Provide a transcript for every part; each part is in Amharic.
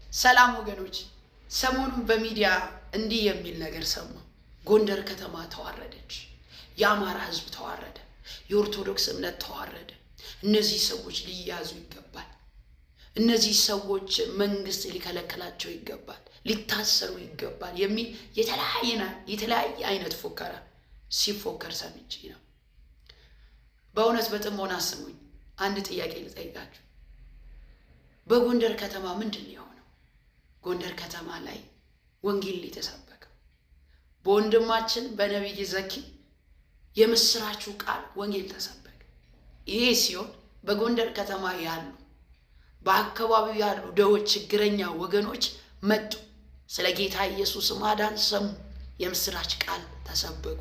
ሰላም ወገኖች፣ ሰሞኑን በሚዲያ እንዲህ የሚል ነገር ሰማሁ። ጎንደር ከተማ ተዋረደች፣ የአማራ ህዝብ ተዋረደ፣ የኦርቶዶክስ እምነት ተዋረደ። እነዚህ ሰዎች ሊያዙ ይገባል። እነዚህ ሰዎች መንግስት ሊከለክላቸው ይገባል፣ ሊታሰሩ ይገባል የሚል የተለያየ አይነት ፉከራ ሲፎከር ሰምቼ ነው። በእውነት በጥሞና ስሙኝ። አንድ ጥያቄ ልጠይቃችሁ። በጎንደር ከተማ ምንድን ነው የሆነው? ጎንደር ከተማ ላይ ወንጌል የተሰበከው በወንድማችን በነቢይ ዘኪ የምስራቹ ቃል ወንጌል ተሰበከ። ይሄ ሲሆን በጎንደር ከተማ ያሉ በአካባቢው ያሉ ደዎች ችግረኛ ወገኖች መጡ፣ ስለ ጌታ ኢየሱስ ማዳን ሰሙ፣ የምስራች ቃል ተሰበኩ።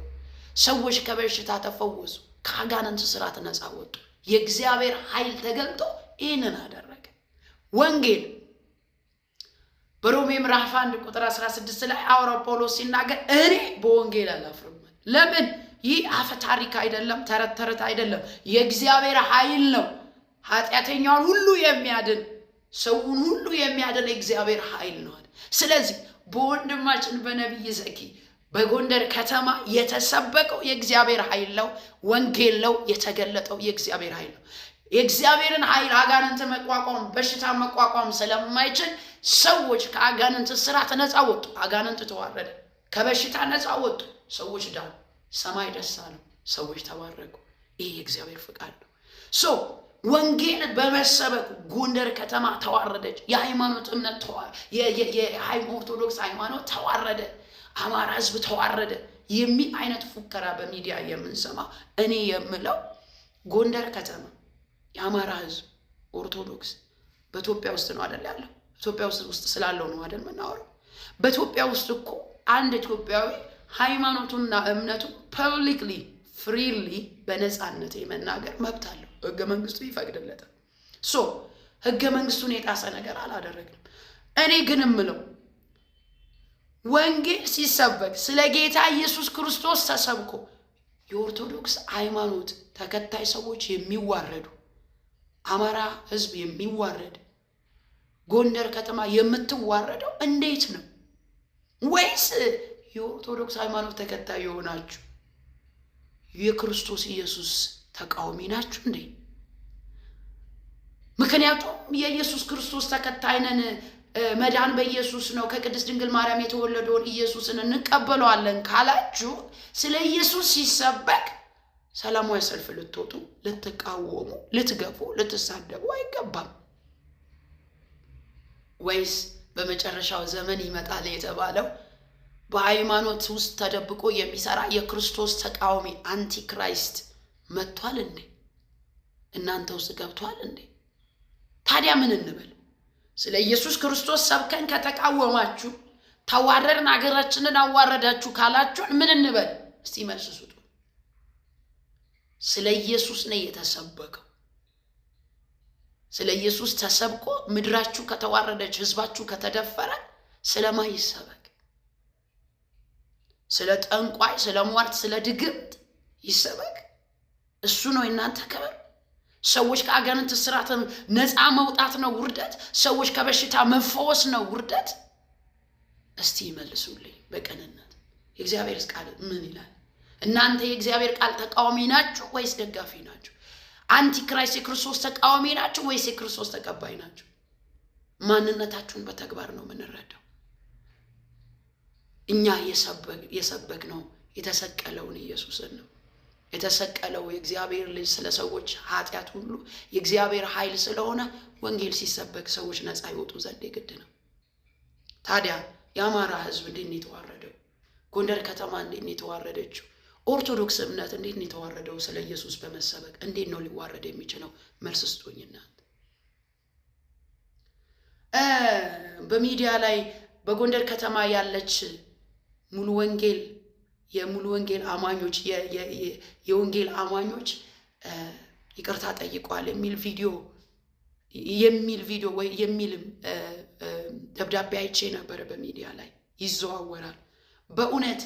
ሰዎች ከበሽታ ተፈወሱ፣ ከአጋንንት ስራት ነፃ ወጡ። የእግዚአብሔር ኃይል ተገልጦ ይህንን አደረገ። ወንጌል በሮሜ ምዕራፍ 1 ቁጥር 16 ላይ ሐዋርያው ጳውሎስ ሲናገር እኔ በወንጌል አላፍርም። ለምን? ይህ አፈ ታሪክ አይደለም፣ ተረት ተረት አይደለም፣ የእግዚአብሔር ኃይል ነው። ኃጢአተኛውን ሁሉ የሚያድን ሰውን ሁሉ የሚያድን የእግዚአብሔር ኃይል ነው። ስለዚህ በወንድማችን በነቢይ ዘኪ በጎንደር ከተማ የተሰበከው የእግዚአብሔር ኃይል ነው፣ ወንጌል ነው፣ የተገለጠው የእግዚአብሔር ኃይል ነው። የእግዚአብሔርን ኃይል አጋንንት መቋቋም በሽታ መቋቋም ስለማይችል ሰዎች ከአጋንንት ስራት ነፃ ወጡ። አጋንንት ተዋረደ፣ ከበሽታ ነፃ ወጡ፣ ሰዎች ዳኑ፣ ሰማይ ደስ አለው፣ ሰዎች ተባረኩ። ይህ የእግዚአብሔር ፍቃድ ነው። ወንጌል በመሰበኩ ጎንደር ከተማ ተዋረደች። የሃይማኖት እምነት የኦርቶዶክስ ሃይማኖት ተዋረደ፣ አማራ ህዝብ ተዋረደ የሚል አይነት ፉከራ በሚዲያ የምንሰማ እኔ የምለው ጎንደር ከተማ የአማራ ህዝብ ኦርቶዶክስ በኢትዮጵያ ውስጥ ነው አይደል ያለው? ኢትዮጵያ ውስጥ ስላለው ነው አይደል መናወራው? በኢትዮጵያ ውስጥ እኮ አንድ ኢትዮጵያዊ ሃይማኖቱና እምነቱ ፐብሊክሊ ፍሪሊ በነፃነት የመናገር መብት አለው። ህገ መንግስቱ ይፈቅድለታል። ህገ መንግስቱን የጣሰ ነገር አላደረግንም። እኔ ግን እምለው ወንጌል ሲሰበክ ስለ ጌታ ኢየሱስ ክርስቶስ ተሰብኮ የኦርቶዶክስ ሃይማኖት ተከታይ ሰዎች የሚዋረዱ፣ አማራ ህዝብ የሚዋረድ፣ ጎንደር ከተማ የምትዋረደው እንዴት ነው? ወይስ የኦርቶዶክስ ሃይማኖት ተከታይ የሆናችሁ የክርስቶስ ኢየሱስ ተቃዋሚ ናችሁ እንዴ? ምክንያቱም የኢየሱስ ክርስቶስ ተከታይ ነን፣ መዳን በኢየሱስ ነው፣ ከቅድስት ድንግል ማርያም የተወለደውን ኢየሱስን እንቀበለዋለን ካላችሁ ስለ ኢየሱስ ሲሰበክ ሰላማዊ ሰልፍ ልትወጡ፣ ልትቃወሙ፣ ልትገፉ፣ ልትሳደቡ አይገባም። ወይስ በመጨረሻው ዘመን ይመጣል የተባለው በሃይማኖት ውስጥ ተደብቆ የሚሰራ የክርስቶስ ተቃዋሚ አንቲክራይስት መጥቷል እንዴ? እናንተ ውስጥ ገብቷል እንዴ? ታዲያ ምን እንበል? ስለ ኢየሱስ ክርስቶስ ሰብከን ከተቃወማችሁ፣ ተዋረድን፣ ሀገራችንን አዋረዳችሁ ካላችሁን ምን እንበል? እስቲ መልስ ስጡ። ስለ ኢየሱስ ነው የተሰበከው። ስለ ኢየሱስ ተሰብኮ ምድራችሁ ከተዋረደች፣ ህዝባችሁ ከተደፈረ ስለማን ይሰበክ? ስለ ጠንቋይ፣ ስለ ሟርት፣ ስለ ድግምት ይሰበክ? እሱ ነው የእናንተ ክብር? ሰዎች ከአጋንንት ስራት ነፃ መውጣት ነው ውርደት? ሰዎች ከበሽታ መፈወስ ነው ውርደት? እስቲ ይመልሱልኝ በቀንነት። የእግዚአብሔር ቃል ምን ይላል? እናንተ የእግዚአብሔር ቃል ተቃዋሚ ናችሁ ወይስ ደጋፊ ናችሁ? አንቲክራይስት የክርስቶስ ተቃዋሚ ናችሁ ወይስ የክርስቶስ ተቀባይ ናችሁ? ማንነታችሁን በተግባር ነው የምንረዳው። እኛ የሰበክ ነው የተሰቀለውን ኢየሱስን ነው። የተሰቀለው የእግዚአብሔር ልጅ ስለ ሰዎች ኃጢአት ሁሉ የእግዚአብሔር ኃይል ስለሆነ ወንጌል ሲሰበክ ሰዎች ነፃ ይወጡ ዘንድ የግድ ነው። ታዲያ የአማራ ህዝብ እንዴት ነው የተዋረደው? ጎንደር ከተማ እንዴት ነው የተዋረደችው? ኦርቶዶክስ እምነት እንዴት ነው የተዋረደው? ስለ ኢየሱስ በመሰበክ እንዴት ነው ሊዋረድ የሚችለው? መልስ ስጡኝ እናንተ። በሚዲያ ላይ በጎንደር ከተማ ያለች ሙሉ ወንጌል የሙሉ ወንጌል አማኞች የወንጌል አማኞች ይቅርታ ጠይቋል የሚል ቪዲዮ ወይ የሚል ደብዳቤ አይቼ ነበር። በሚዲያ ላይ ይዘዋወራል። በእውነት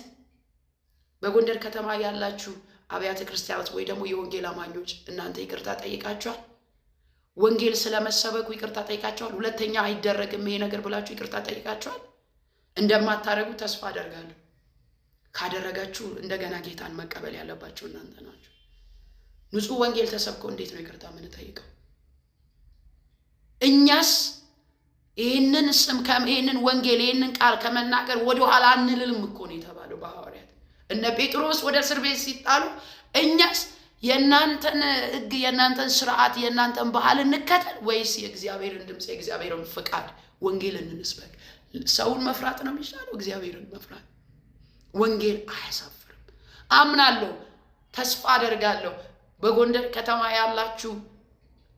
በጎንደር ከተማ ያላችሁ አብያተ ክርስቲያናት ወይ ደግሞ የወንጌል አማኞች እናንተ ይቅርታ ጠይቃችኋል ወንጌል ስለመሰበኩ ይቅርታ ጠይቃቸዋል? ሁለተኛ አይደረግም ይሄ ነገር ብላችሁ ይቅርታ ጠይቃቸዋል? እንደማታረጉ ተስፋ አደርጋለሁ። ካደረጋችሁ እንደገና ጌታን መቀበል ያለባችሁ እናንተ ናችሁ። ንጹህ ወንጌል ተሰብኮ እንዴት ነው ይቅርታ ምን ጠይቀው? እኛስ ይሄንን ስም ይሄንን ወንጌል ይሄንን ቃል ከመናገር ወደ ኋላ አንልልም እኮ ነው የተባለው በሐዋርያት። እነ ጴጥሮስ ወደ እስር ቤት ሲጣሉ እኛስ የናንተን ሕግ የናንተን ሥርዓት የናንተን ባህል እንከተል ወይስ የእግዚአብሔርን ድምጽ የእግዚአብሔርን ፍቃድ ወንጌልን እንስበክ? ሰውን መፍራት ነው የሚሻለው እግዚአብሔርን መፍራት? ወንጌል አያሳፍርም። አምናለሁ፣ ተስፋ አደርጋለሁ በጎንደር ከተማ ያላችሁ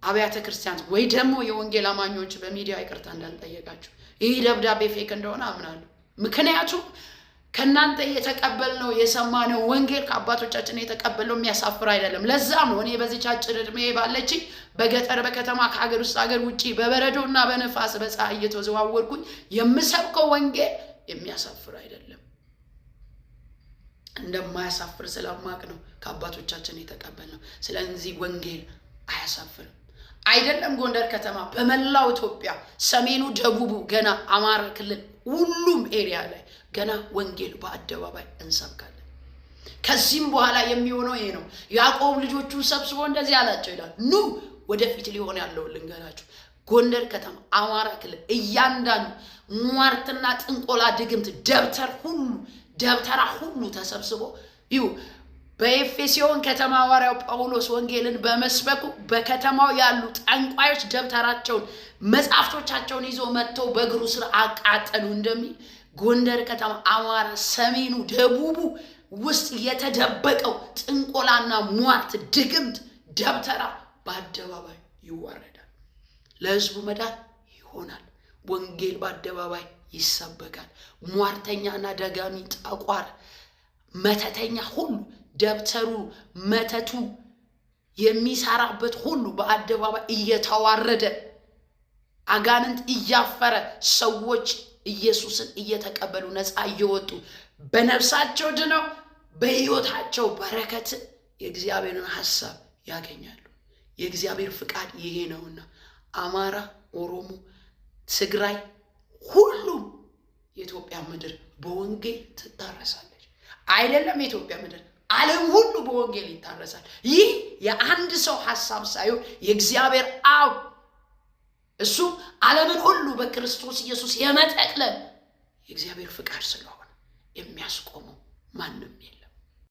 አብያተ ክርስቲያን ወይ ደግሞ የወንጌል አማኞች በሚዲያ ይቅርታ እንዳልጠየቃችሁ ይህ ደብዳቤ ፌክ እንደሆነ አምናለሁ። ምክንያቱም ከናንተ የተቀበልነው የሰማነው ወንጌል ከአባቶቻችን የተቀበልነው የሚያሳፍር አይደለም። ለዛም ነው እኔ በዚህ አጭር ዕድሜ ባለች በገጠር በከተማ ከሀገር ውስጥ ሀገር ውጪ በበረዶና በነፋስ በፀሐይ እየተዘዋወርኩኝ የምሰብከው ወንጌል የሚያሳፍር አይደለም። እንደማያሳፍር ስለማቅ ነው ከአባቶቻችን የተቀበልነው። ስለዚህ ወንጌል አያሳፍርም። አይደለም ጎንደር ከተማ በመላው ኢትዮጵያ ሰሜኑ፣ ደቡቡ፣ ገና አማራ ክልል ሁሉም ኤሪያ ላይ ገና ወንጌል በአደባባይ እንሰብካለን። ከዚህም በኋላ የሚሆነው ይሄ ነው። ያዕቆብ ልጆቹን ሰብስቦ እንደዚህ አላቸው ይላል። ኑ ወደፊት ሊሆን ያለው ልንገራችሁ። ጎንደር ከተማ፣ አማራ ክልል እያንዳንዱ ሟርትና ጥንቆላ፣ ድግምት፣ ደብተራ ሁሉ ተሰብስቦ ይሁ በኤፌሶን ከተማ ሐዋርያው ጳውሎስ ወንጌልን በመስበኩ በከተማው ያሉ ጠንቋዮች ደብተራቸውን መጻሕፍቶቻቸውን ይዞ መጥተው በእግሩ ስር አቃጠሉ እንደሚል ጎንደር ከተማ፣ አማራ፣ ሰሜኑ፣ ደቡቡ ውስጥ የተደበቀው ጥንቆላና ሟርት፣ ድግምት፣ ደብተራ በአደባባይ ይዋረዳል። ለሕዝቡ መዳን ይሆናል። ወንጌል በአደባባይ ይሰበካል። ሟርተኛና ደጋሚ፣ ጠቋር፣ መተተኛ ሁሉ ደብተሩ መተቱ የሚሰራበት ሁሉ በአደባባይ እየተዋረደ አጋንንት እያፈረ ሰዎች ኢየሱስን እየተቀበሉ ነፃ እየወጡ በነፍሳቸው ድነው በሕይወታቸው በረከት የእግዚአብሔርን ሐሳብ ያገኛሉ። የእግዚአብሔር ፍቃድ ይሄ ነውና አማራ፣ ኦሮሞ፣ ትግራይ ሁሉም የኢትዮጵያ ምድር በወንጌል ትታረሳለች። አይደለም የኢትዮጵያ ምድር ዓለም ሁሉ በወንጌል ይታረሳል። ይህ የአንድ ሰው ሐሳብ ሳይሆን የእግዚአብሔር አብ እሱ ዓለምን ሁሉ በክርስቶስ ኢየሱስ የመጠቅለል የእግዚአብሔር ፍቃድ ስለሆነ የሚያስቆመው ማንም የለም።